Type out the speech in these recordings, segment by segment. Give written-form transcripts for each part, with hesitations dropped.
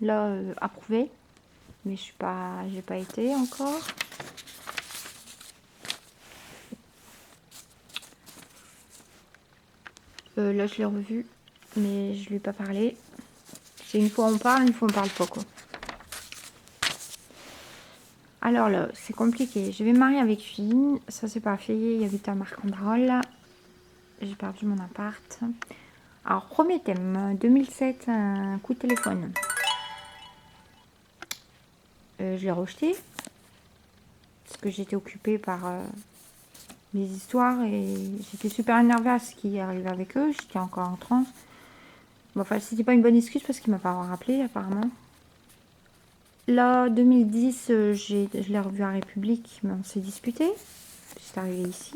Là, approuvé. Mais j'ai pas été encore. Là, je l'ai revu, mais je lui ai pas parlé. C'est une fois on parle, une fois on parle pas, quoi. Alors là, c'est compliqué. Je vais me marier avec lui. Ça, c'est pas fait. Il y avait ta Marc-Androl. J'ai perdu mon appart. Alors, premier thème. 2007, un coup de téléphone. Je l'ai rejeté. Parce que j'étais occupée par mes histoires. Et j'étais super énervée à ce qui arrivait avec eux. J'étais encore en transe. Bon, enfin, c'était pas une bonne excuse parce qu'il m'a pas rappelé, apparemment. Là, 2010, je l'ai revu à République, mais on s'est disputé. C'est arrivé ici.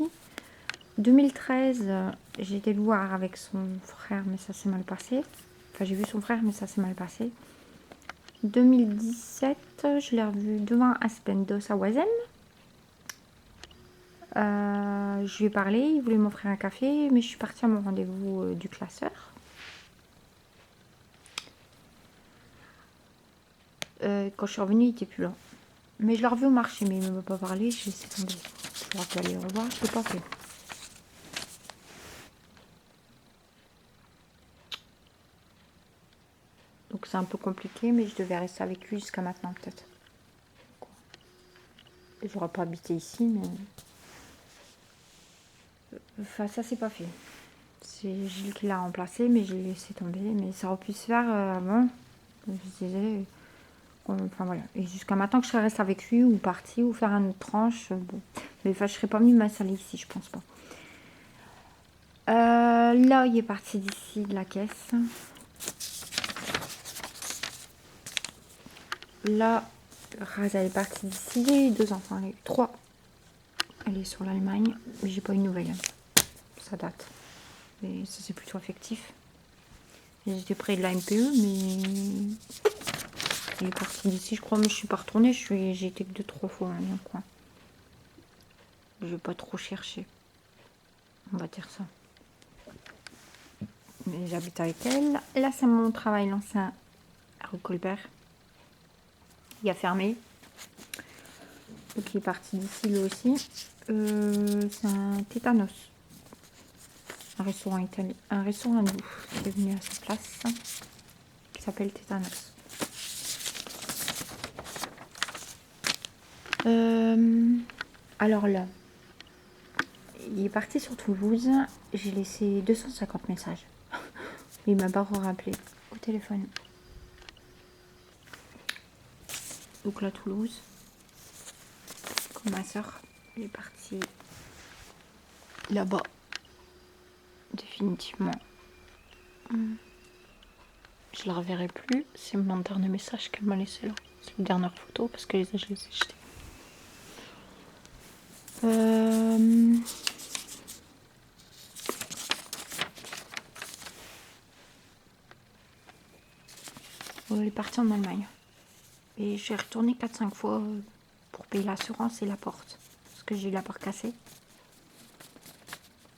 2013, j'ai été le voir avec son frère, mais ça s'est mal passé. Enfin, j'ai vu son frère, mais ça s'est mal passé. 2017, je l'ai revu devant Aspendos à Oisem. Je lui ai parlé, il voulait m'offrir un café, mais je suis partie à mon rendez-vous du classeur. Quand je suis revenue, il n'était plus là. Mais je l'ai revu au marché, mais il ne m'a pas parlé, je laissé tomber. Je vais aller le revoir, je ne l'ai pas fait. Donc c'est un peu compliqué, mais je devais rester avec lui jusqu'à maintenant peut-être. J'aurais pas habité ici, mais... Enfin, ça c'est pas fait. C'est Gilles qui l'a remplacé, mais j'ai laissé tomber. Mais ça aurait pu se faire avant. Comme je disais. Enfin voilà. Et jusqu'à maintenant que je reste avec lui, ou partie, ou faire une autre tranche. Bon. Mais enfin, je serais pas venue m'installer ici, je pense pas. Là, il est parti d'ici, de la caisse. Là, Raza est partie d'ici. Il y a eu 2 enfants, elle a eu 3. Elle est sur l'Allemagne, mais j'ai pas eu de nouvelles. Ça date. Mais ça, c'est plutôt affectif. J'étais près de la MPE, mais il est parti d'ici, je crois, mais je suis pas retournée. J'ai été que 2-3 fois dans le coin. Je vais pas trop chercher. On va dire ça. Mais j'habite avec elle. Là, c'est mon travail, l'ancien rue Colbert. Il a fermé. Donc, il est parti d'ici, lui aussi. C'est un tétanos. Un restaurant italien. Un restaurant hindou qui est venu à sa place. Qui s'appelle Tétanos. Alors là, il est parti sur Toulouse. J'ai laissé 250 messages. Il m'a pas rappelé au téléphone. Donc là, Toulouse. Comme ma soeur, elle est partie là-bas. Définitivement. Je la reverrai plus. C'est mon dernier message qu'elle m'a laissé là. C'est la dernière photo parce que je les ai jetées. Elle est partie en Allemagne. Et je suis retournée 4-5 fois pour payer l'assurance et la porte. Parce que j'ai eu la porte cassée.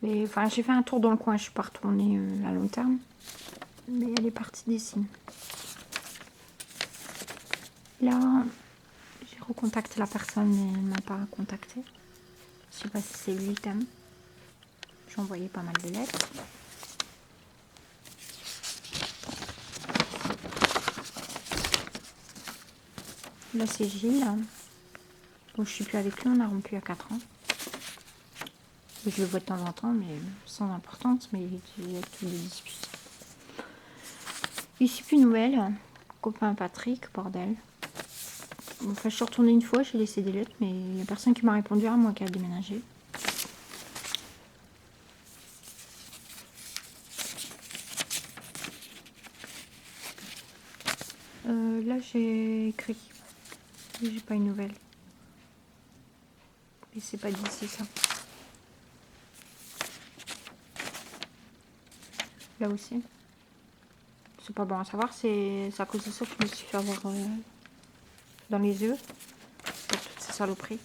Mais enfin, j'ai fait un tour dans le coin. Je suis pas retournée à long terme. Mais elle est partie d'ici. Là, j'ai recontacté la personne, mais elle ne m'a pas contacté. Je sais pas si c'est lui thème. J'ai envoyé pas mal de lettres. Là, c'est Gilles. Bon, je suis plus avec lui, on a rompu à 4 ans. Je le vois de temps en temps, mais sans importance, mais il y a toutes des disputes. Ici, plus nouvelle. Copain Patrick, bordel. Enfin, je suis retournée une fois, j'ai laissé des lettres, mais il n'y a personne qui m'a répondu, à moi qui a déménagé. Là, j'ai écrit. J'ai pas une nouvelle. Et c'est pas d'ici, ça. Là aussi. C'est pas bon à savoir, c'est à cause de ça que je me suis fait avoir dans les yeux. Pour toutes ces saloperies.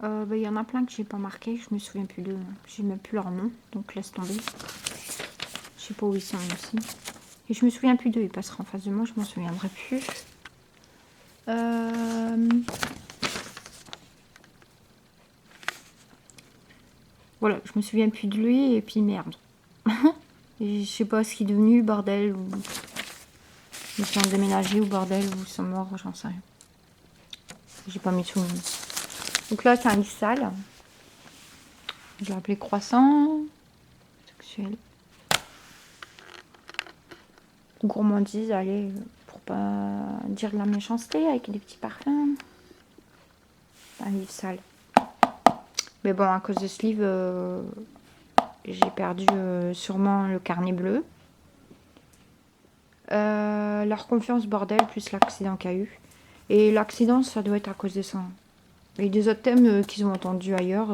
Il y en a plein que j'ai pas marqué, je me souviens plus j'ai même plus leur nom, donc laisse tomber. Je sais pas où ils sont aussi. Et je me souviens plus d'eux. Il passera en face de moi, je m'en souviendrai plus. Voilà, je me souviens plus de lui et puis merde. Et je sais pas ce qu'il est devenu, bordel, ou ils sont déménagés ou bordel, ou ils sont morts, j'en sais rien. J'ai pas mis de souvenir. Donc là, c'est un lit sale. Je l'ai appelé croissant. Sexuel. Gourmandise, allez, pour pas dire de la méchanceté, avec des petits parfums. Un livre sale. Mais bon, à cause de ce livre, j'ai perdu sûrement le carnet bleu. Leur confiance, bordel, plus l'accident qu'il y a eu. Et l'accident, ça doit être à cause de ça. Et des autres thèmes qu'ils ont entendus ailleurs.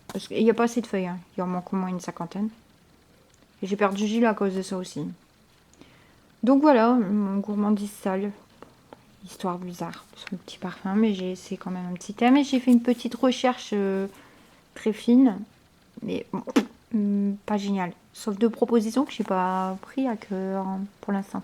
Parce qu'il n'y a pas assez de feuilles. Hein. Il en manque au moins une cinquantaine. Et j'ai perdu Gilles à cause de ça aussi. Donc voilà, mon gourmandise sale. Histoire bizarre sur le petit parfum, mais c'est quand même un petit thème. Et j'ai fait une petite recherche très fine, mais bon, pas génial. Sauf deux propositions que je n'ai pas pris à cœur pour l'instant.